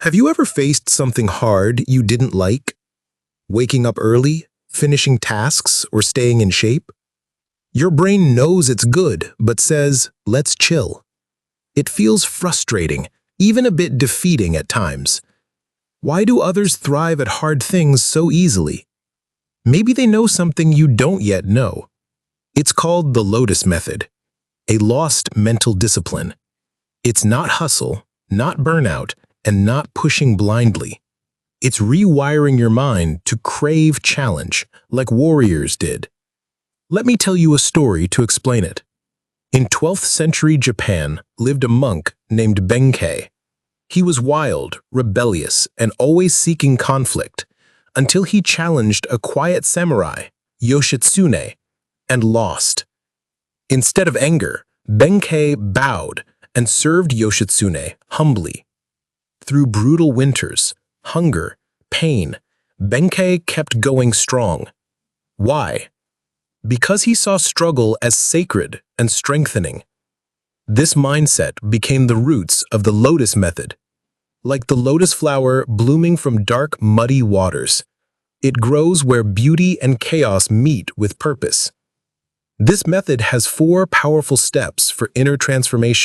Have you ever faced something hard you didn't like? Waking up early, finishing tasks, or staying in shape? Your brain knows it's good, but says, let's chill. It feels frustrating, even a bit defeating at times. Why do others thrive at hard things so easily? Maybe they know something you don't yet know. It's called the Lotus method, a lost mental discipline. It's not hustle, not burnout, and not pushing blindly. It's rewiring your mind to crave challenge, like warriors did. Let me tell you a story to explain it. In 12th century Japan lived a monk named Benkei. He was wild, rebellious, and always seeking conflict, until he challenged a quiet samurai, Yoshitsune, and lost. Instead of anger, Benkei bowed and served Yoshitsune humbly. Through brutal winters, hunger, pain, Benkei kept going strong. Why? Because he saw struggle as sacred and strengthening. This mindset became the roots of the Lotus method. Like the lotus flower blooming from dark, muddy waters, it grows where beauty and chaos meet with purpose. This method has 4 powerful steps for inner transformation.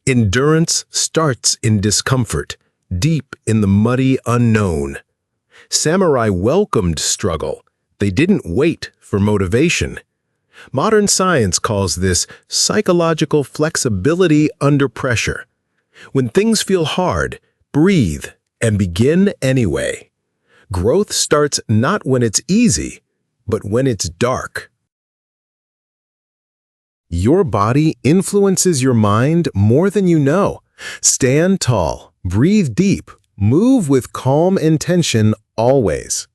Endurance starts in discomfort, deep in the muddy unknown. Samurai welcomed struggle. They didn't wait for motivation. Modern science calls this psychological flexibility under pressure. When things feel hard, breathe and begin anyway. Growth starts not when it's easy, but when it's dark. Your body influences your mind more than you know. Stand tall, breathe deep, move with calm intention always.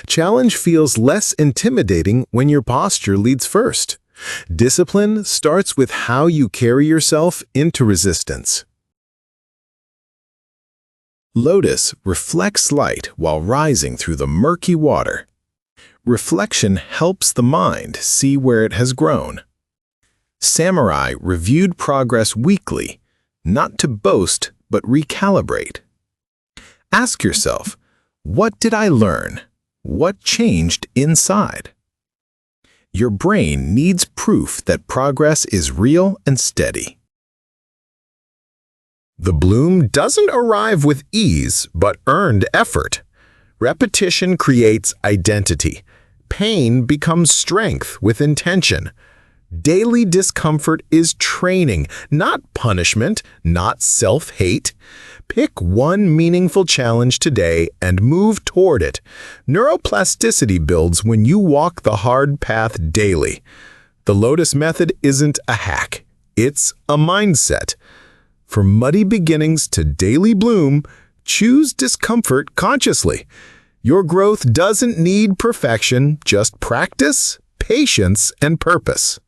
Challenge feels less intimidating when your posture leads first. Discipline starts with how you carry yourself into resistance. Lotus reflects light while rising through the murky water. Reflection helps the mind see where it has grown. Samurai reviewed progress weekly, not to boast but recalibrate. Ask yourself, what did I learn? What changed inside? Your brain needs proof that progress is real and steady. The bloom doesn't arrive with ease, but earned effort. Repetition creates identity. Pain becomes strength with intention. Daily discomfort is training, not punishment, not self-hate. Pick one meaningful challenge today and move toward it. Neuroplasticity builds when you walk the hard path daily. The Lotus method isn't a hack. It's a mindset. From muddy beginnings to daily bloom, choose discomfort consciously. Your growth doesn't need perfection, just practice, patience, and purpose.